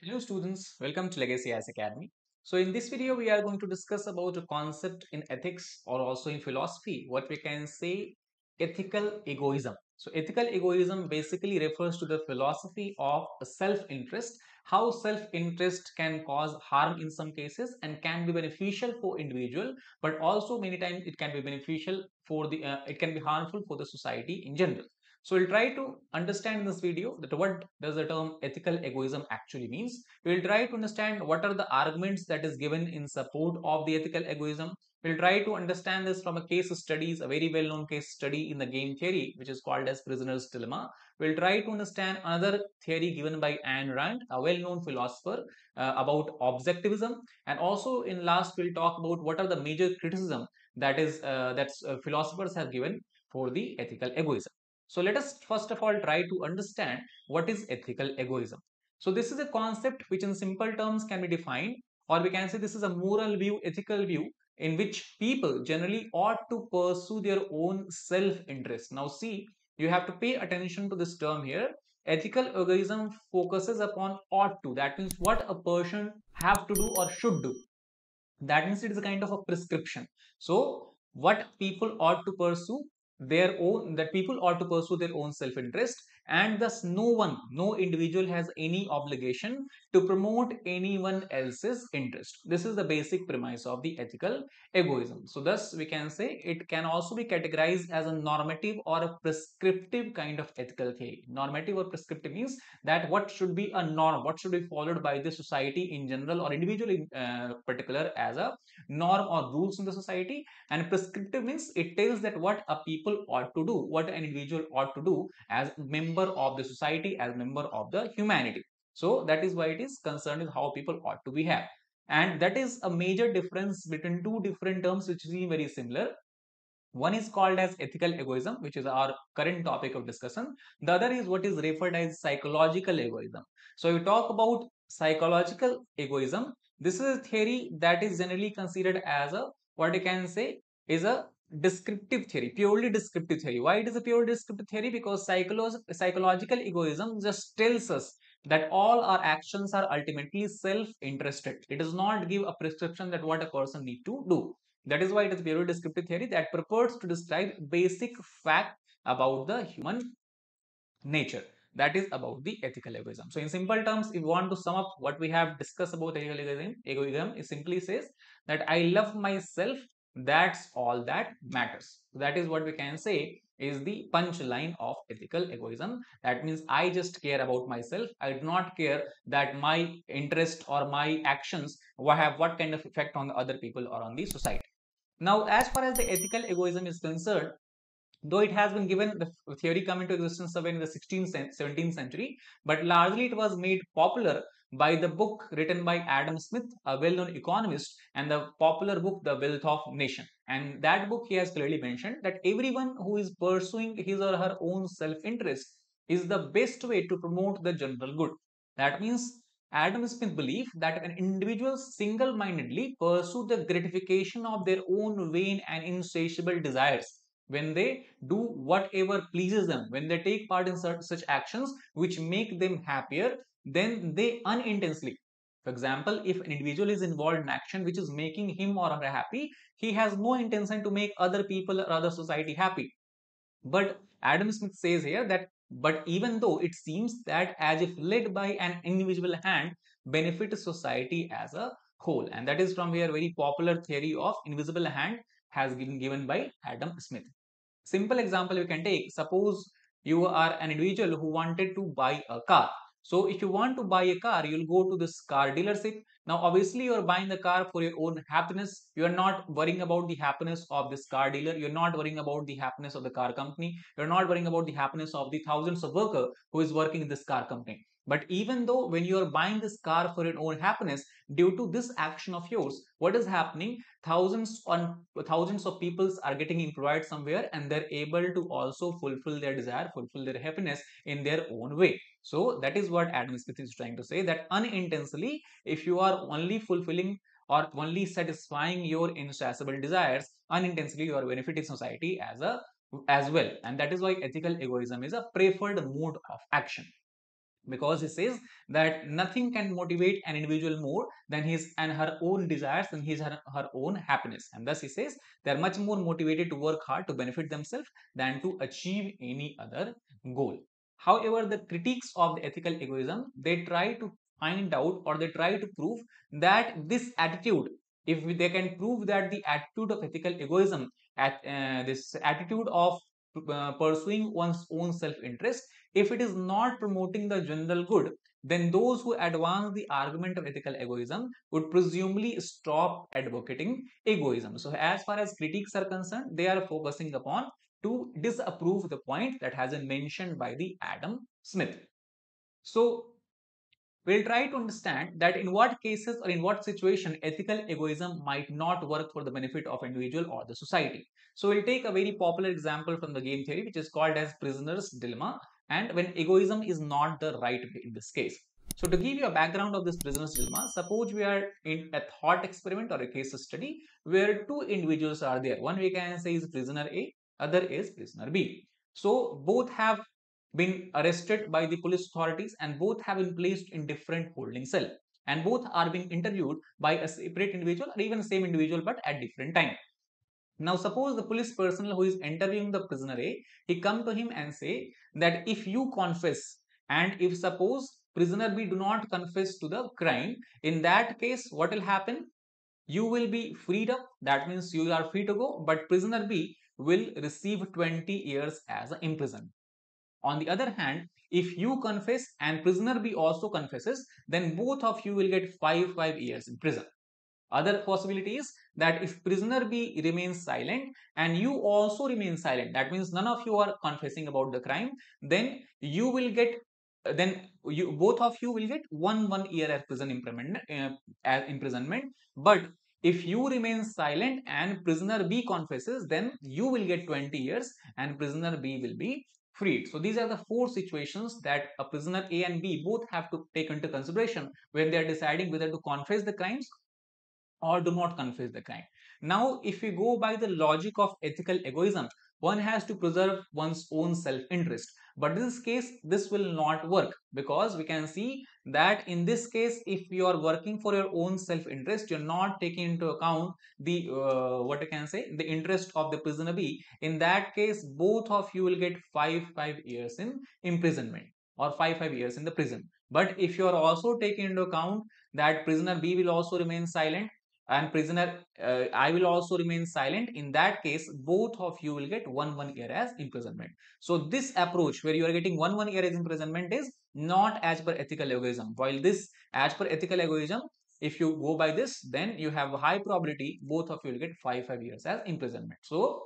Hello students, welcome to Legacy IAS Academy. So in this video we are going to discuss about a concept in ethics or also in philosophy, what we can say ethical egoism. So ethical egoism basically refers to the philosophy of self-interest, how self-interest can cause harm in some cases and can be beneficial for individual, but also many times it can be beneficial for it can be harmful for the society in general. So we'll try to understand in this video that what does the term ethical egoism actually means. We'll try to understand what are the arguments that is given in support of the ethical egoism. We'll try to understand this from a case studies, a very well-known case study in the game theory, which is called as prisoner's dilemma. We'll try to understand another theory given by Ayn Rand, a well-known philosopher, about objectivism. And also in last, we'll talk about what are the major criticism that philosophers have given for the ethical egoism. So let us first of all try to understand what is ethical egoism. So this is a concept which in simple terms can be defined, or we can say this is a moral view, ethical view in which people generally ought to pursue their own self-interest. Now see, you have to pay attention to this term here. Ethical egoism focuses upon ought to. That means what a person have to do or should do. That means it is a kind of a prescription. So what people ought to pursue their own, that people ought to pursue their own self-interest, and thus no individual has any obligation to promote anyone else's interest. This is the basic premise of the ethical egoism. So thus we can say it can also be categorized as a normative or a prescriptive kind of ethical theory. Normative or prescriptive means that what should be a norm, what should be followed by the society in general or individual in particular as a norm or rules in the society. And prescriptive means it tells that what a people ought to do, what an individual ought to do as member of the society, as member of the humanity. So that is why it is concerned with how people ought to behave. And that is a major difference between two different terms which seem very similar. One is called as ethical egoism, which is our current topic of discussion. The other is what is referred as psychological egoism. So we talk about psychological egoism. This is a theory that is generally considered as a, what you can say, is a descriptive theory, purely descriptive theory. Why it is a purely descriptive theory? Because psychological egoism just tells us that all our actions are ultimately self-interested. It does not give a prescription that what a person need to do. That is why it is purely descriptive theory that purports to describe basic fact about the human nature. That is about the ethical egoism. So in simple terms, if you want to sum up what we have discussed about ethical egoism, it simply says that I love myself, that's all that matters. That is what we can say is the punchline of ethical egoism. That means I just care about myself. I do not care that my interest or my actions have what kind of effect on the other people or on the society. Now, as far as the ethical egoism is concerned, though it has been given, the theory come into existence somewhere in the 16th 17th century, but largely it was made popular by the book written by Adam Smith, a well-known economist, and the popular book The Wealth of Nation. And that book he has clearly mentioned that everyone who is pursuing his or her own self-interest is the best way to promote the general good. That means Adam Smith believed that an individual single-mindedly pursue the gratification of their own vain and insatiable desires, when they do whatever pleases them, when they take part in such actions which make them happier, then they unintentionally, for example, if an individual is involved in action which is making him or her happy, he has no intention to make other people or other society happy. But Adam Smith says here that, but even though it seems that as if led by an individual hand, benefit society as a whole. And that is from here very popular theory of invisible hand has been given by Adam Smith. Simple example you can take, suppose you are an individual who wanted to buy a car. So if you want to buy a car, you'll go to this car dealership. Now obviously you are buying the car for your own happiness. You are not worrying about the happiness of this car dealer. You're not worrying about the happiness of the car company. You're not worrying about the happiness of the thousands of workers who is working in this car company. But even though when you are buying this car for your own happiness, due to this action of yours, what is happening? Thousands of peoples are getting employed somewhere, and they're able to also fulfill their desire, fulfill their happiness in their own way. So that is what Adam Smith is trying to say, that unintentionally, if you are only fulfilling or only satisfying your insatiable desires, unintentionally you are benefiting society as well. And that is why ethical egoism is a preferred mode of action. because he says that nothing can motivate an individual more than his and her own desires and her own happiness, and thus he says they are much more motivated to work hard to benefit themselves than to achieve any other goal. However, the critiques of the ethical egoism, they try to find out, or they try to prove that this attitude, if they can prove that the attitude of ethical egoism, this attitude of pursuing one's own self-interest, if it is not promoting the general good, then those who advance the argument of ethical egoism would presumably stop advocating egoism. So as far as critics are concerned, they are focusing upon to disapprove the point that has been mentioned by the Adam Smith. So we'll try to understand that in what cases or in what situation ethical egoism might not work for the benefit of individual or the society. So we'll take a very popular example from the game theory, which is called as prisoner's dilemma, and when egoism is not the right way in this case. So to give you a background of this prisoner's dilemma, suppose we are in a thought experiment or a case study where two individuals are there. One we can say is prisoner A, other is prisoner B. So both have been arrested by the police authorities and both have been placed in different holding cell, and both are being interviewed by a separate individual or even same individual but at different time. Now suppose the police personnel who is interviewing the prisoner A, he come to him and say that if you confess, and if suppose prisoner B do not confess to the crime, in that case what will happen? You will be freed up, that means you are free to go, but prisoner B will receive 20 years as an imprisonment. On the other hand, if you confess and prisoner B also confesses, then both of you will get 5 years in prison. Other possibility is that if prisoner B remains silent and you also remain silent, that means none of you are confessing about the crime, then you will get then you both of you will get one year as prison imprisonment. But if you remain silent and prisoner B confesses, then you will get 20 years and prisoner B will be freed. So these are the four situations that a prisoner A and B both have to take into consideration when they are deciding whether to confess the crimes or do not confess the crime. Now, if we go by the logic of ethical egoism, one has to preserve one's own self-interest. But in this case, this will not work, because we can see that in this case, if you are working for your own self-interest, you're not taking into account the what I can say, the interest of the prisoner B. In that case, both of you will get five years in imprisonment, or five years in the prison. But if you are also taking into account that prisoner B will also remain silent and prisoner I will also remain silent, in that case both of you will get one year as imprisonment. So this approach where you are getting one year as imprisonment is not as per ethical egoism, while this as per ethical egoism, if you go by this, then you have a high probability both of you will get five years as imprisonment. So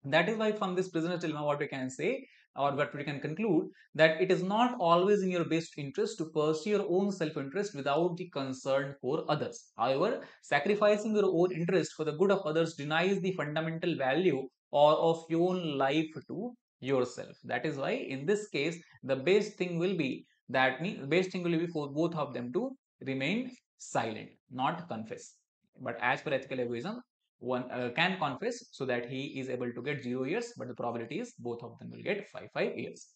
that is why from this prisoner's dilemma what we can say, or what we can conclude, that it is not always in your best interest to pursue your own self-interest without the concern for others. However, sacrificing your own interest for the good of others denies the fundamental value or of your own life to yourself. That is why in this case the best thing will be for both of them to remain silent, not confess. But as per ethical egoism, one can confess so that he is able to get 0 years, but the probability is both of them will get five years.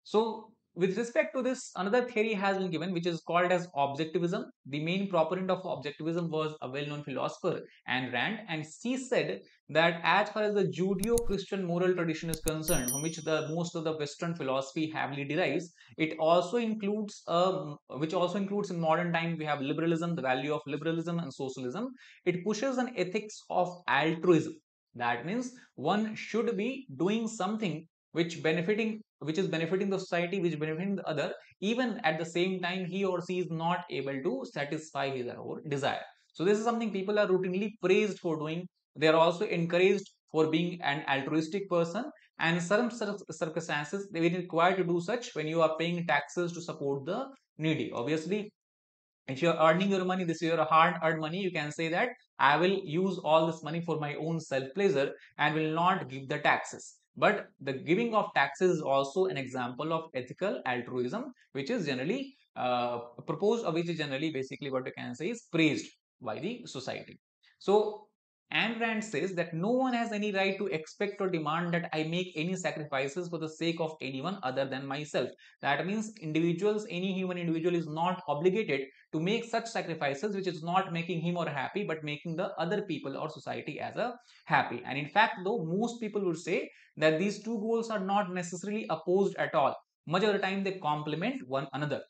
So with respect to this, another theory has been given which is called as Objectivism. The main proponent of Objectivism was a well-known philosopher, Ayn Rand, and she said that as far as the Judeo-Christian moral tradition is concerned, from which the most of the Western philosophy heavily derives, it also includes which also includes in modern time we have liberalism, the value of liberalism and socialism. It pushes an ethics of altruism. That means one should be doing something which is benefiting the society, which is benefiting the other, even at the same time he or she is not able to satisfy his or her desire. So this is something people are routinely praised for doing. They are also encouraged for being an altruistic person, and some circumstances they will require to do such when you are paying taxes to support the needy. Obviously, if you're earning your money, this is your hard earned money, you can say that I will use all this money for my own self pleasure and will not give the taxes. But the giving of taxes is also an example of ethical altruism, which is generally proposed, or which is generally basically what you can say is praised by the society. So Ayn Rand says that no one has any right to expect or demand that I make any sacrifices for the sake of anyone other than myself. That means individuals, any human individual is not obligated to make such sacrifices which is not making him or happy, but making the other people or society as a happy. And in fact, though, most people would say that these two goals are not necessarily opposed at all. Much of the time they complement one another.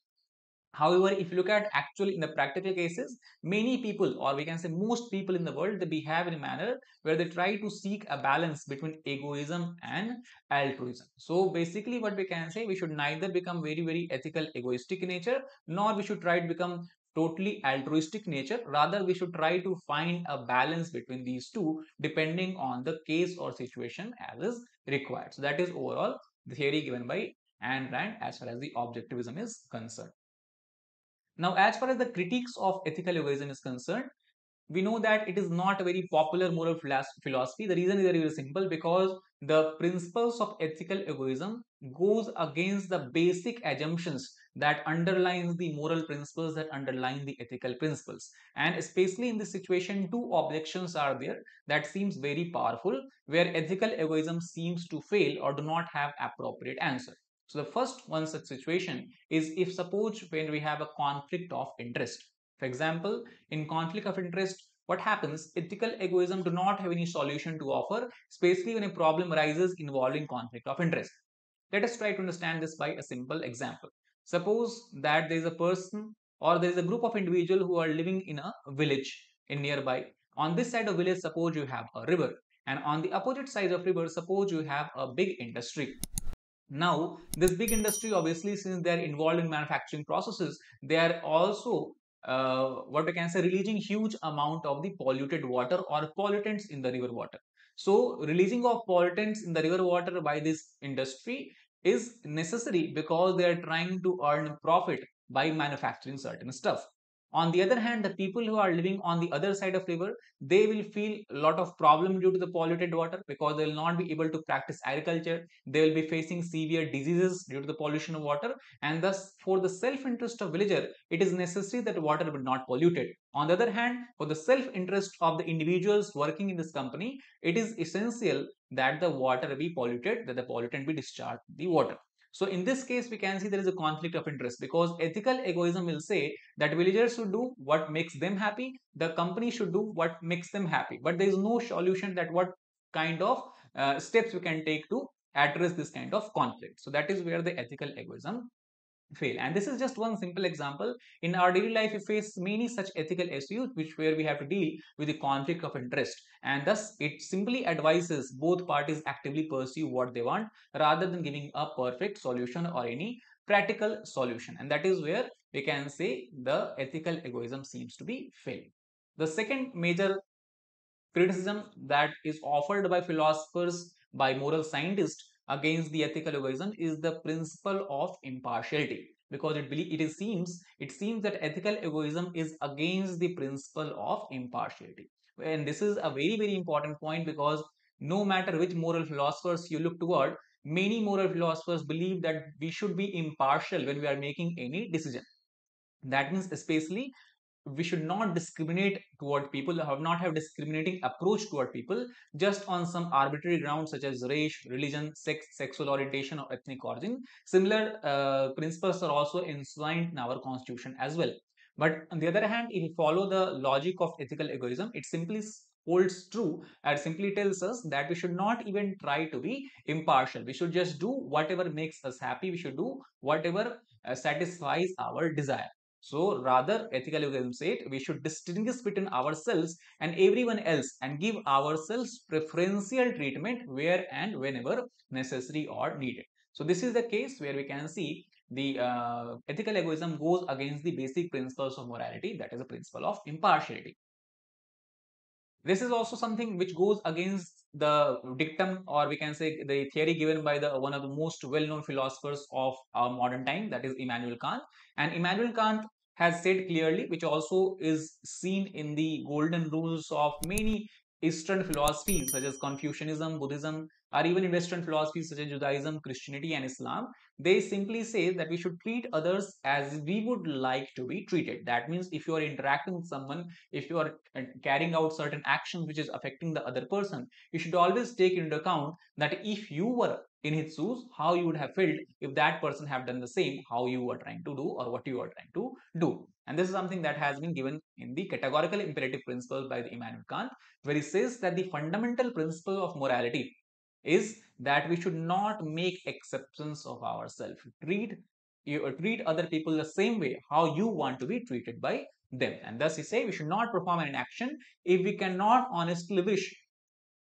However, if you look at actually in the practical cases, many people, or we can say most people in the world, they behave in a manner where they try to seek a balance between egoism and altruism. So basically what we can say, we should neither become very ethical egoistic in nature, nor we should try to become totally altruistic nature. Rather, we should try to find a balance between these two depending on the case or situation as is required. So that is overall the theory given by Ayn Rand as far as the objectivism is concerned. Now, as far as the critiques of ethical egoism is concerned, we know that it is not a very popular moral philosophy. The reason is very simple, because the principles of ethical egoism goes against the basic assumptions that underlines the moral principles that underline the ethical principles. And especially in this situation, two objections are there that seems very powerful, where ethical egoism seems to fail or do not have appropriate answer. So the first one such situation is if suppose when we have a conflict of interest. For example, in conflict of interest, what happens? Ethical egoism do not have any solution to offer, especially when a problem arises involving conflict of interest. Let us try to understand this by a simple example. Suppose that there is a person or there is a group of individuals who are living in a village in nearby. On this side of village, suppose you have a river, and on the opposite side of river, suppose you have a big industry. Now, this big industry, obviously, since they are involved in manufacturing processes, they are also what we can say releasing huge amount of the polluted water or pollutants in the river water. So, releasing of pollutants in the river water by this industry is necessary because they are trying to earn profit by manufacturing certain stuff. On the other hand, the people who are living on the other side of river, they will feel a lot of problem due to the polluted water, because they will not be able to practice agriculture. They will be facing severe diseases due to the pollution of water, and thus for the self-interest of villager, it is necessary that water be not polluted. On the other hand, for the self-interest of the individuals working in this company, it is essential that the water be polluted, that the pollutant be discharged in the water. So in this case, we can see there is a conflict of interest, because ethical egoism will say that villagers should do what makes them happy, the company should do what makes them happy, but there is no solution that what kind of steps we can take to address this kind of conflict. So that is where the ethical egoism fail. And this is just one simple example. In our daily life, we face many such ethical issues which where we have to deal with the conflict of interest, and thus it simply advises both parties actively pursue what they want rather than giving a perfect solution or any practical solution. And that is where we can say the ethical egoism seems to be failed. The second major criticism that is offered by philosophers, by moral scientists against the ethical egoism is the principle of impartiality, because it seems that ethical egoism is against the principle of impartiality. And this is a very important point, because no matter which moral philosophers you look toward, many moral philosophers believe that we should be impartial when we are making any decision. That means especially we should not discriminate toward people, have not have discriminating approach toward people just on some arbitrary grounds such as race, religion, sex, sexual orientation, or ethnic origin. Similar principles are also enshrined in our constitution as well. But on the other hand, if you follow the logic of ethical egoism, it simply holds true and simply tells us that we should not even try to be impartial. We should just do whatever makes us happy. We should do whatever satisfies our desire. So rather, ethical egoism said we should distinguish between ourselves and everyone else and give ourselves preferential treatment where and whenever necessary or needed. So this is the case where we can see the ethical egoism goes against the basic principles of morality, that is the principle of impartiality. This is also something which goes against the dictum, or we can say the theory given by the one of the most well-known philosophers of our modern time, that is Immanuel Kant. And Immanuel Kant has said clearly, which also is seen in the golden rules of many Eastern philosophies such as Confucianism, Buddhism, or even in Western philosophies such as Judaism, Christianity, and Islam, they simply say that we should treat others as we would like to be treated. That means if you are interacting with someone, if you are carrying out certain actions which is affecting the other person, you should always take into account that if you were in his shoes, how you would have felt if that person have done the same, how you were trying to do or what you are trying to do. And this is something that has been given in the categorical imperative principle by the Immanuel Kant, where he says that the fundamental principle of morality is that we should not make exceptions of ourselves. Treat other people the same way how you want to be treated by them. And thus he say we should not perform an action if we cannot honestly wish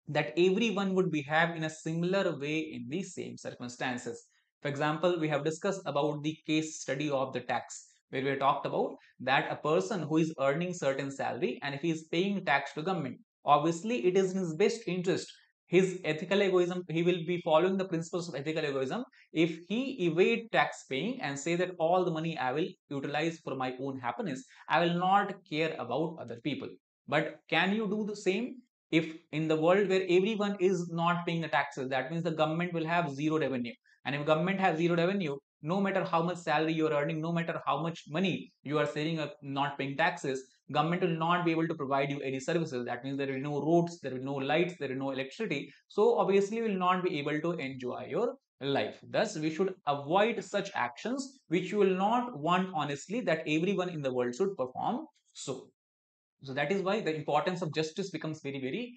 that everyone would behave in a similar way in the same circumstances. For example, we have discussed about the case study of the tax, where we talked about that a person who is earning certain salary and if he is paying tax to government, obviously it is in his best interest. His ethical egoism, he will be following the principles of ethical egoism if he evade tax paying and say that all the money I will utilize for my own happiness, I will not care about other people. But can you do the same if in the world where everyone is not paying the taxes? That means the government will have zero revenue, and if government has zero revenue, no matter how much salary you are earning, no matter how much money you are saving up not paying taxes, government will not be able to provide you any services. That means there will be no roads, there will be no lights, there will be no electricity, so obviously you will not be able to enjoy your life. Thus we should avoid such actions which you will not want honestly that everyone in the world should perform. So that is why the importance of justice becomes very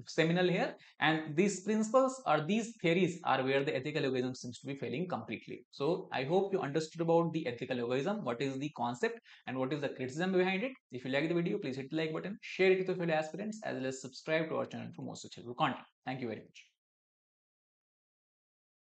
seminal here, and these principles or these theories are where the ethical egoism seems to be failing completely. So I hope you understood about the ethical egoism, what is the concept and what is the criticism behind it. If you like the video, please hit the like button, share it with your fellow aspirants, as well as subscribe to our channel for more such helpful content. Thank you very much.